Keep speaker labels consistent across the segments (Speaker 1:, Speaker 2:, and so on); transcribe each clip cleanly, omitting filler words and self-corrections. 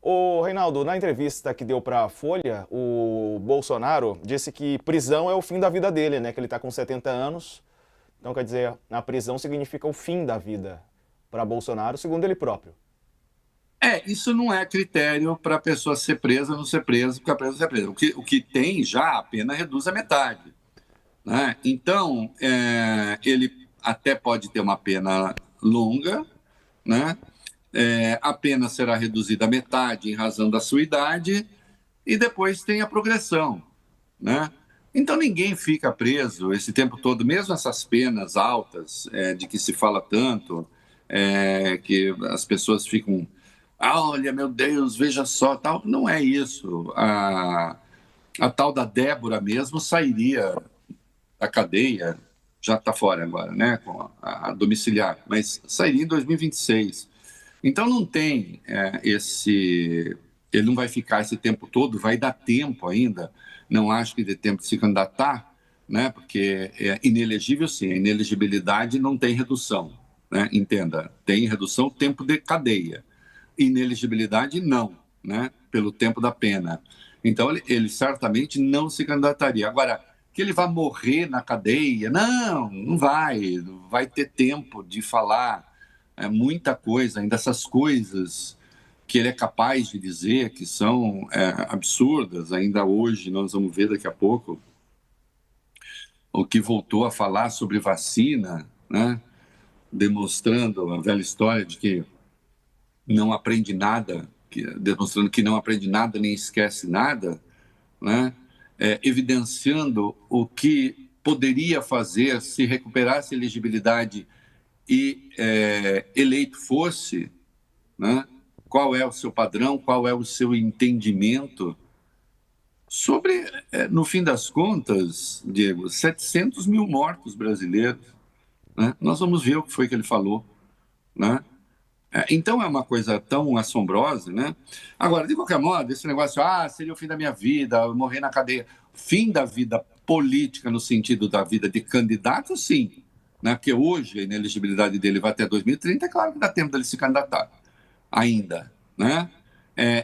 Speaker 1: Ô, Reinaldo, na entrevista que deu para a Folha, o Bolsonaro disse que prisão é o fim da vida dele, né? Que ele está com 70 anos. Então, quer dizer, a prisão significa o fim da vida para Bolsonaro, segundo ele próprio.
Speaker 2: Isso não é critério para a pessoa ser presa ou não ser presa, porque a presa ser presa. O que tem já, a pena reduz a metade. Né? Então, ele até pode ter uma pena longa, né? A pena será reduzida à metade em razão da sua idade, e depois tem a progressão. Né? Então, ninguém fica preso esse tempo todo, mesmo essas penas altas, de que se fala tanto, que as pessoas ficam, olha, meu Deus, veja só, tal. Não é isso. A tal da Débora mesmo sairia da cadeia, já está fora agora, né, com a domiciliar, mas sairia em 2026. Então não tem ele não vai ficar esse tempo todo, vai dar tempo ainda, não acho que dê tempo de se candidatar, né, porque é inelegível sim, a inelegibilidade não tem redução, né, entenda, tem redução tempo de cadeia, inelegibilidade não, né, pelo tempo da pena. Então ele certamente não se candidataria. Agora, que ele vai morrer na cadeia, não vai ter tempo de falar muita coisa, ainda essas coisas que ele é capaz de dizer que são absurdas, ainda hoje, nós vamos ver daqui a pouco, o que voltou a falar sobre vacina, né? Demonstrando a velha história de que não aprende nada, demonstrando que não aprende nada nem esquece nada, né? Evidenciando o que poderia fazer se recuperasse a elegibilidade e eleito fosse, né? Qual é o seu padrão, qual é o seu entendimento sobre, no fim das contas, Diego, 700 mil mortos brasileiros. Né? Nós vamos ver o que foi que ele falou. Né? Então é uma coisa tão assombrosa, né? Agora, de qualquer modo, esse negócio, seria o fim da minha vida, morrer na cadeia. Fim da vida política no sentido da vida de candidato, sim. Né? Porque hoje a inelegibilidade dele vai até 2030, é claro que dá tempo dele se candidatar ainda. Né?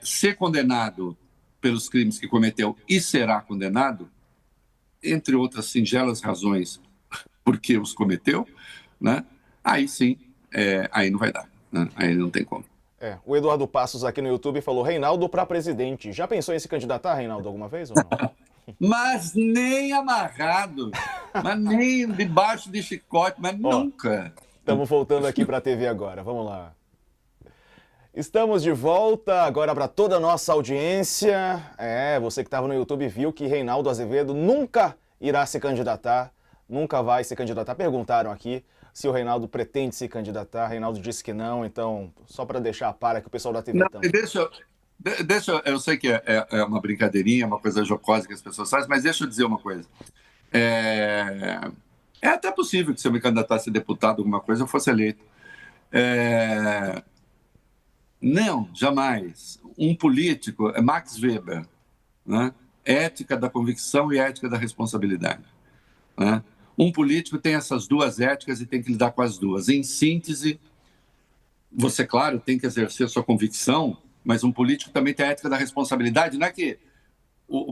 Speaker 2: Ser condenado pelos crimes que cometeu e será condenado, entre outras singelas razões porque os cometeu, né? Aí sim, aí não vai dar. Aí não tem como.
Speaker 1: O Eduardo Passos aqui no YouTube falou: Reinaldo para presidente. Já pensou em se candidatar, Reinaldo, alguma vez ou não?
Speaker 2: Mas nem amarrado, mas nem debaixo de chicote, mas nunca.
Speaker 1: Estamos voltando aqui para a TV agora, vamos lá. Estamos de volta agora para toda a nossa audiência. Você que estava no YouTube viu que Reinaldo Azevedo nunca irá se candidatar, nunca vai se candidatar. Perguntaram aqui se o Reinaldo pretende se candidatar. Reinaldo disse que não, então, só para deixar a par que o pessoal da TV
Speaker 2: não,
Speaker 1: também.
Speaker 2: Eu sei que é uma brincadeirinha, uma coisa jocosa que as pessoas fazem, mas deixa eu dizer uma coisa. É até possível que se eu me candidatasse a deputado, alguma coisa, eu fosse eleito. Não, jamais. Um político, é Max Weber, né? Ética da convicção e ética da responsabilidade. Né? Um político tem essas duas éticas e tem que lidar com as duas. Em síntese, você, claro, tem que exercer sua convicção, mas um político também tem a ética da responsabilidade. Não é que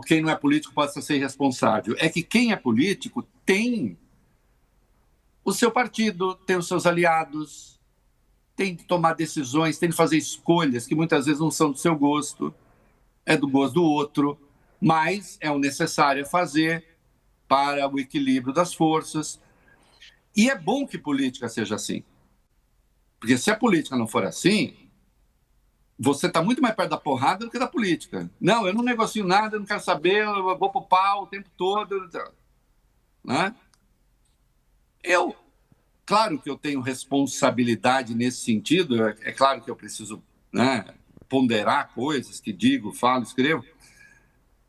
Speaker 2: quem não é político possa ser irresponsável, é que quem é político tem o seu partido, tem os seus aliados, tem que tomar decisões, tem que fazer escolhas que muitas vezes não são do seu gosto, é do gosto do outro, mas é o necessário a fazer para o equilíbrio das forças. E é bom que política seja assim. Porque se a política não for assim, você está muito mais perto da porrada do que da política. Não, eu não negocio nada, eu não quero saber, eu vou pro pau o tempo todo. Né? Claro que eu tenho responsabilidade nesse sentido, é claro que eu preciso, né, ponderar coisas que digo, falo, escrevo,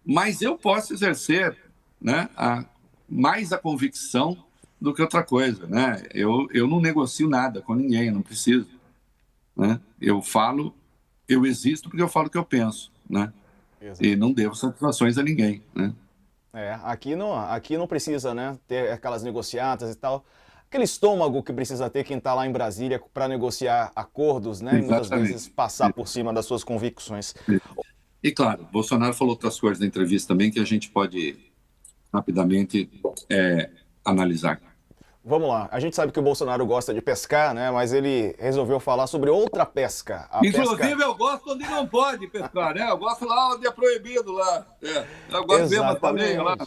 Speaker 2: mas eu posso exercer, né, mais a convicção do que outra coisa. Né? Eu não negocio nada com ninguém, não preciso. Né? Eu existo porque eu falo o que eu penso. Né? E não devo satisfações a ninguém. Né?
Speaker 1: Aqui não precisa, né, ter aquelas negociatas e tal. aquele estômago que precisa ter quem está lá em Brasília para negociar acordos, né? E muitas vezes passar por cima das suas convicções.
Speaker 2: E claro, Bolsonaro falou outras coisas na entrevista também que a gente pode rapidamente analisar.
Speaker 1: Vamos lá. A gente sabe que o Bolsonaro gosta de pescar, né? Mas ele resolveu falar sobre outra pesca.
Speaker 2: Inclusive, eu gosto onde não pode pescar, né? Eu gosto lá onde é proibido lá. Eu gosto de ver umas baleias lá.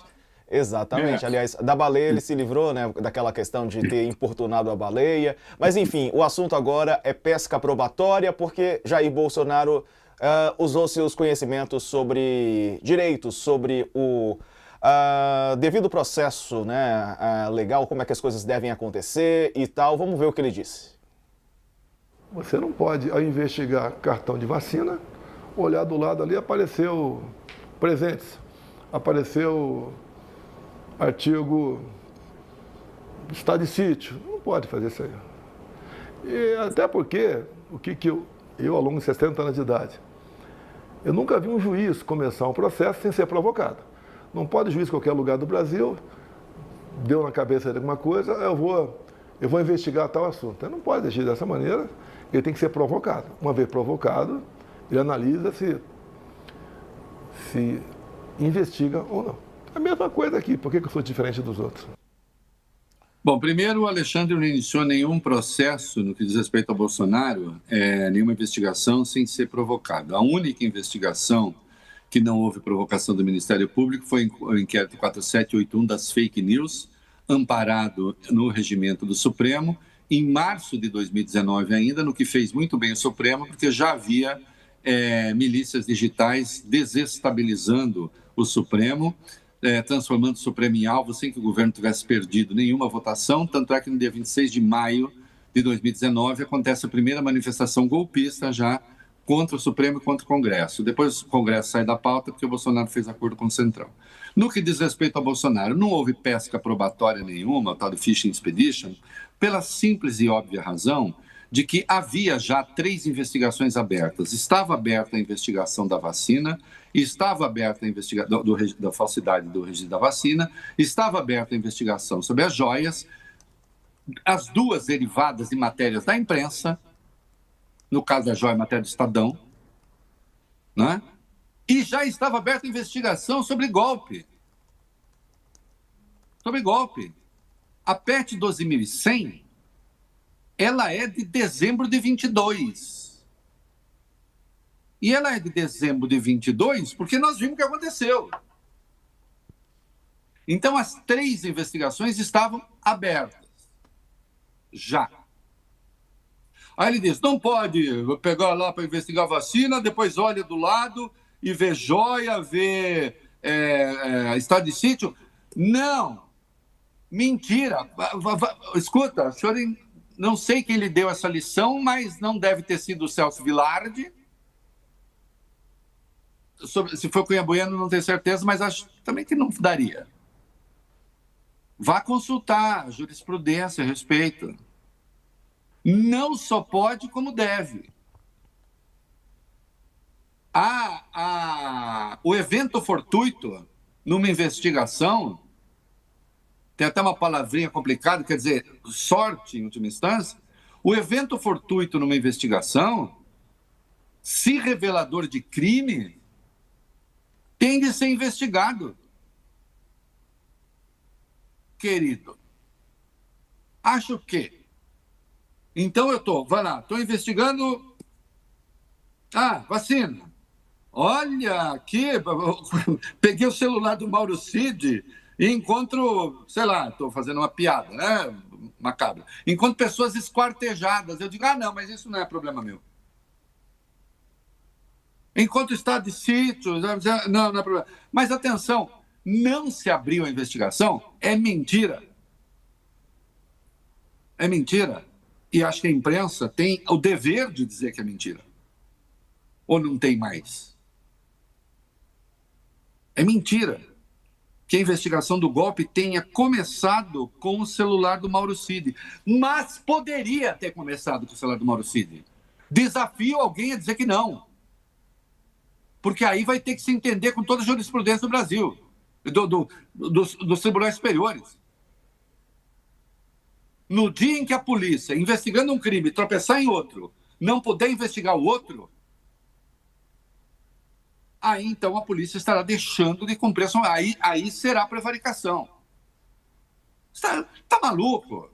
Speaker 1: Exatamente. Aliás, da baleia ele se livrou, né? Daquela questão de ter importunado a baleia. Mas, enfim, o assunto agora é pesca probatória, porque Jair Bolsonaro usou seus conhecimentos sobre direitos, sobre o devido processo, né, legal, como é que as coisas devem acontecer e tal. Vamos ver o que ele disse.
Speaker 3: Você não pode, ao investigar cartão de vacina, olhar do lado ali, apareceu presentes, apareceu artigo estado de sítio. Não pode fazer isso aí. E até porque, eu ao longo de 60 anos de idade, eu nunca vi um juiz começar um processo sem ser provocado. Não pode juiz em qualquer lugar do Brasil, deu na cabeça de alguma coisa, eu vou investigar tal assunto. Ele não pode agir dessa maneira, ele tem que ser provocado. Uma vez provocado, ele analisa se investiga ou não. É a mesma coisa aqui, por que eu sou diferente dos outros?
Speaker 2: Bom, primeiro, o Alexandre não iniciou nenhum processo no que diz respeito ao Bolsonaro, nenhuma investigação sem ser provocado. A única investigação que não houve provocação do Ministério Público foi o inquérito 4781 das fake news, amparado no regimento do Supremo, em março de 2019 ainda, no que fez muito bem o Supremo, porque já havia milícias digitais desestabilizando o Supremo, transformando o Supremo em alvo sem que o governo tivesse perdido nenhuma votação, tanto é que no dia 26 de maio de 2019 acontece a primeira manifestação golpista já contra o Supremo e contra o Congresso. Depois o Congresso sai da pauta porque o Bolsonaro fez acordo com o Centrão. No que diz respeito ao Bolsonaro, não houve pesca probatória nenhuma, o tal de Fishing Expedition, pela simples e óbvia razão de que havia já 3 investigações abertas. Estava aberta a investigação da vacina, estava aberta a investigação da falsidade do registro da vacina, estava aberta a investigação sobre as joias, as 2 derivadas de matérias da imprensa, no caso da joia, matéria do Estadão, né? E já estava aberta a investigação sobre golpe. Sobre golpe. A PET 12.100, ela é de dezembro de 22. E ela é de dezembro de 22 porque nós vimos o que aconteceu. Então, as 3 investigações estavam abertas. Já. Aí ele diz, não pode pegar lá para investigar a vacina, depois olha do lado e vê joia, vê estado de sítio. Não, mentira. Escuta, o senhor, não sei quem lhe deu essa lição, mas não deve ter sido o Celso Vilardi. Se for Cunha Bueno, não tenho certeza, mas acho também que não daria. Vá consultar a jurisprudência a respeito. Não só pode, como deve. O evento fortuito numa investigação, tem até uma palavrinha complicada, quer dizer, sorte em última instância. O evento fortuito numa investigação, se revelador de crime, tem de ser investigado. Querido, acho que então eu estou investigando vacina. Olha aqui, peguei o celular do Mauro Cid e encontro, sei lá, estou fazendo uma piada, né, macabra. Encontro pessoas esquartejadas. Eu digo, não, mas isso não é problema meu. Encontro estado de sítio, não é problema. Mas atenção, não se abriu a investigação, é mentira. É mentira. E acho que a imprensa tem o dever de dizer que é mentira. Ou não tem mais? É mentira que a investigação do golpe tenha começado com o celular do Mauro Cid. Mas poderia ter começado com o celular do Mauro Cid. Desafio alguém a dizer que não. Porque aí vai ter que se entender com toda a jurisprudência do Brasil, dos tribunais superiores. no dia em que a polícia, investigando um crime, tropeçar em outro, não puder investigar o outro, aí então a polícia estará deixando de cumprir a sua... Aí será prevaricação. Está maluco?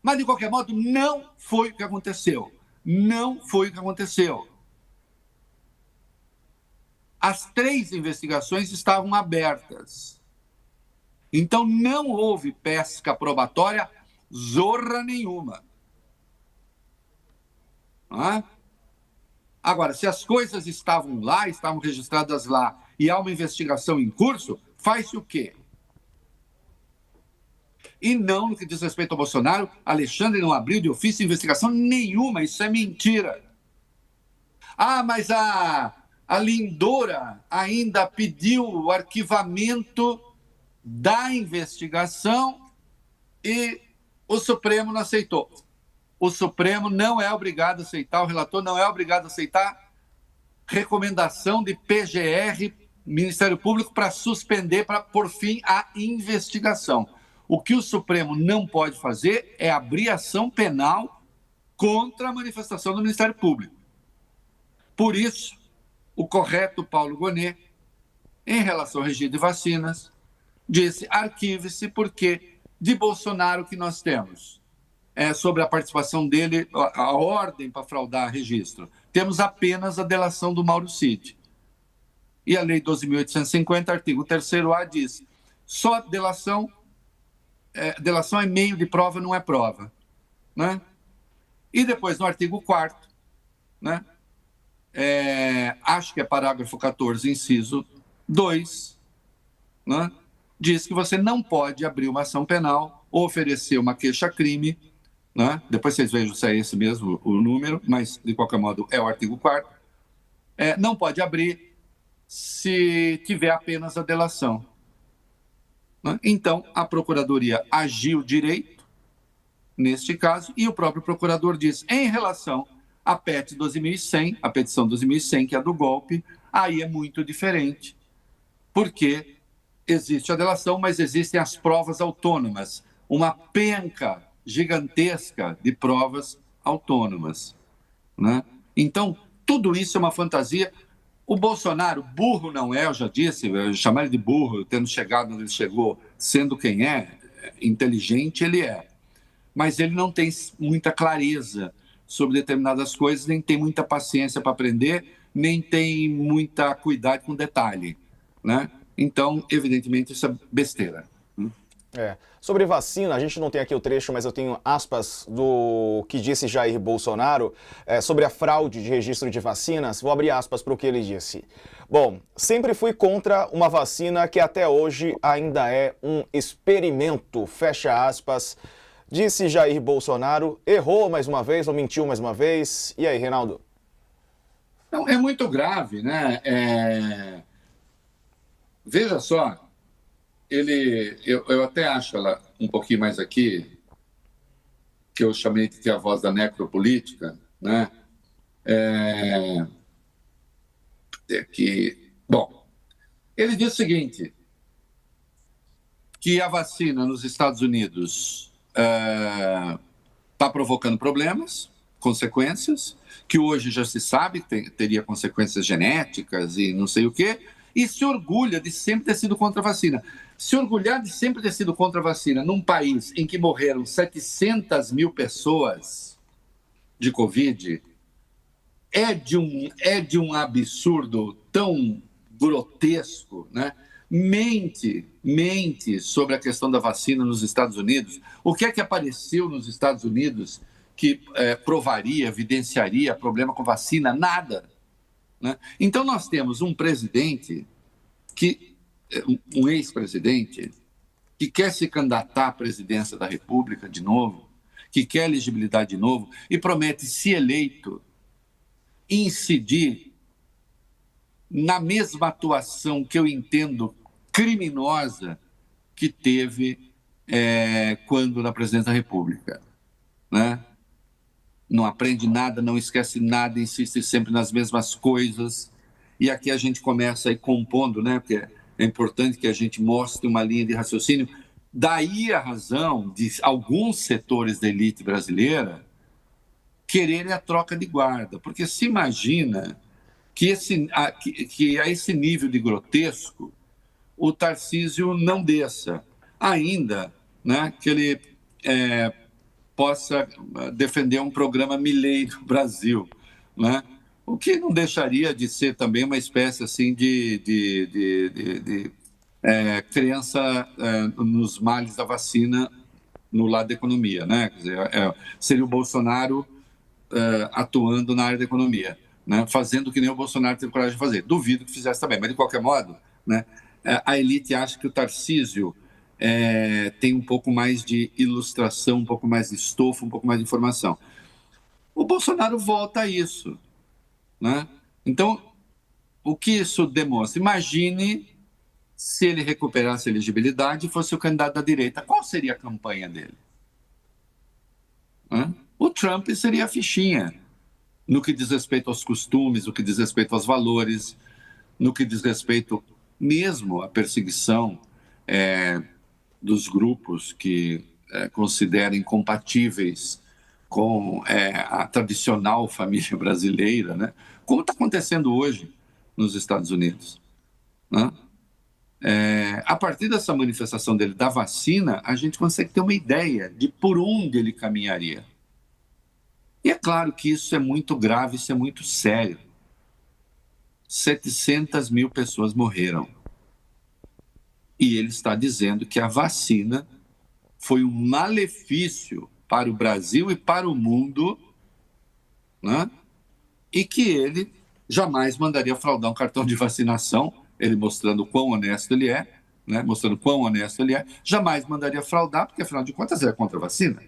Speaker 2: Mas, de qualquer modo, não foi o que aconteceu. Não foi o que aconteceu. As 3 investigações estavam abertas. Então, não houve pesca probatória, zorra nenhuma. Agora, se as coisas estavam lá, estavam registradas lá, e há uma investigação em curso, faz-se o quê? E não, no que diz respeito ao Bolsonaro, Alexandre não abriu de ofício investigação nenhuma, isso é mentira. Mas a Lindora ainda pediu o arquivamento da investigação e o Supremo não aceitou. O Supremo não é obrigado a aceitar, o relator não é obrigado a aceitar recomendação de PGR, Ministério Público, para suspender, para pôr fim à investigação. O que o Supremo não pode fazer é abrir ação penal contra a manifestação do Ministério Público. Por isso, o correto Paulo Gonet, em relação ao regime de vacinas, disse: arquive-se, porque de Bolsonaro que nós temos sobre a participação dele, a ordem para fraudar registro, temos apenas a delação do Mauro Cid. E a Lei 12.850, artigo 3º-A, diz: só delação é meio de prova, não é prova. Né? E depois, no artigo 4º, né? Acho que é parágrafo 14, inciso 2, né? Diz que você não pode abrir uma ação penal ou oferecer uma queixa-crime, né? Depois vocês vejam se é esse mesmo o número, mas, de qualquer modo, é o artigo 4º. Não pode abrir se tiver apenas a delação. Né? Então, a Procuradoria agiu direito, neste caso, e o próprio procurador diz, em relação à PET 12.100, a petição 12.100, que é a do golpe, aí é muito diferente, porque existe a delação, mas existem as provas autônomas, uma penca gigantesca de provas autônomas. Né? Então, tudo isso é uma fantasia. O Bolsonaro, burro não é, eu já disse, chamar ele de burro, tendo chegado onde ele chegou, sendo quem é, inteligente ele é. Mas ele não tem muita clareza sobre determinadas coisas, nem tem muita paciência para aprender, nem tem muita cuidado com detalhe. Né? Então, evidentemente, isso é besteira.
Speaker 1: Sobre vacina, a gente não tem aqui o trecho, mas eu tenho aspas do que disse Jair Bolsonaro sobre a fraude de registro de vacinas. Vou abrir aspas para o que ele disse. Bom, sempre fui contra uma vacina que até hoje ainda é um experimento, fecha aspas, disse Jair Bolsonaro. Errou mais uma vez ou mentiu mais uma vez? E aí, Reinaldo?
Speaker 2: Não, é muito grave, né? Veja só. Eu até acho ela um pouquinho mais aqui, que eu chamei de ter a voz da necropolítica, né? Bom, ele diz o seguinte, que a vacina nos Estados Unidos está provocando problemas, consequências, que hoje já se sabe que teria consequências genéticas e não sei o quê, e se orgulha de sempre ter sido contra a vacina. Se orgulhar de sempre ter sido contra a vacina num país em que morreram 700 mil pessoas de Covid é de um absurdo tão grotesco, né? Mente sobre a questão da vacina nos Estados Unidos. O que é que apareceu nos Estados Unidos que provaria, evidenciaria problema com vacina? Nada. Né? Então, nós temos um presidente, um ex-presidente, que quer se candidatar à presidência da República de novo, que quer elegibilidade de novo, e promete, se eleito, incidir na mesma atuação que eu entendo criminosa que teve quando na presidência da República. Né? Não aprende nada, não esquece nada, insiste sempre nas mesmas coisas. E aqui a gente começa aí compondo, né? Porque é importante que a gente mostre uma linha de raciocínio Daí a razão de alguns setores da elite brasileira quererem a troca de guarda, porque se imagina que a esse nível de grotesco o Tarcísio não desça, ainda, né, que ele possa defender um programa Milei no Brasil, né? O que não deixaria de ser também uma espécie assim de crença nos males da vacina no lado da economia, né? Quer dizer, seria o Bolsonaro atuando na área da economia, né? Fazendo o que nem o Bolsonaro teve coragem de fazer. Duvido que fizesse também, mas de qualquer modo, né? A elite acha que o Tarcísio tem um pouco mais de ilustração, um pouco mais de estofo, um pouco mais de informação. O Bolsonaro volta a isso, né? Então, o que isso demonstra? Imagine se ele recuperasse a elegibilidade e fosse o candidato da direita. Qual seria a campanha dele? O Trump seria a fichinha no que diz respeito aos costumes, no que diz respeito aos valores, no que diz respeito mesmo à perseguição dos grupos que considerem compatíveis com a tradicional família brasileira, né? Como está acontecendo hoje nos Estados Unidos, né? A partir dessa manifestação dele da vacina, a gente consegue ter uma ideia de por onde ele caminharia. E é claro que isso é muito grave, isso é muito sério. 700 mil pessoas morreram. E ele está dizendo que a vacina foi um malefício para o Brasil e para o mundo, né? E que ele jamais mandaria fraudar um cartão de vacinação, ele mostrando quão honesto ele é, né? Mostrando quão honesto ele é, jamais mandaria fraudar, porque afinal de contas ele é contra a vacina.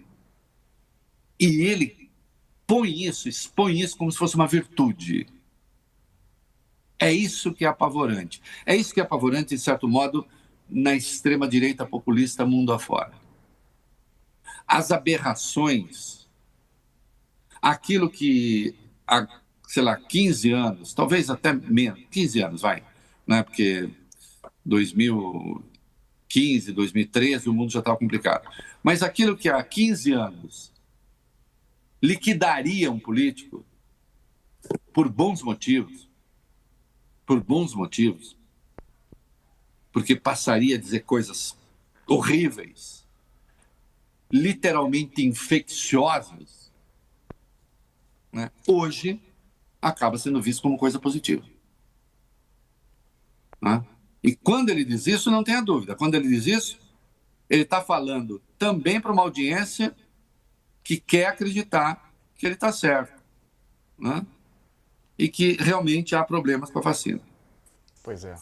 Speaker 2: E ele expõe isso como se fosse uma virtude. É isso que é apavorante. É isso que é apavorante, de certo modo, na extrema-direita populista mundo afora. As aberrações, aquilo que há, sei lá, 15 anos, talvez até menos, 15 anos, vai, né? Porque 2015, 2013, o mundo já estava complicado. Mas aquilo que há 15 anos liquidaria um político por bons motivos, porque passaria a dizer coisas horríveis, literalmente infecciosas, né? Hoje acaba sendo visto como coisa positiva, né? E quando ele diz isso, não tenha dúvida, quando ele diz isso, ele está falando também para uma audiência que quer acreditar que ele está certo, né? E que realmente há problemas com a vacina.
Speaker 1: Pois é.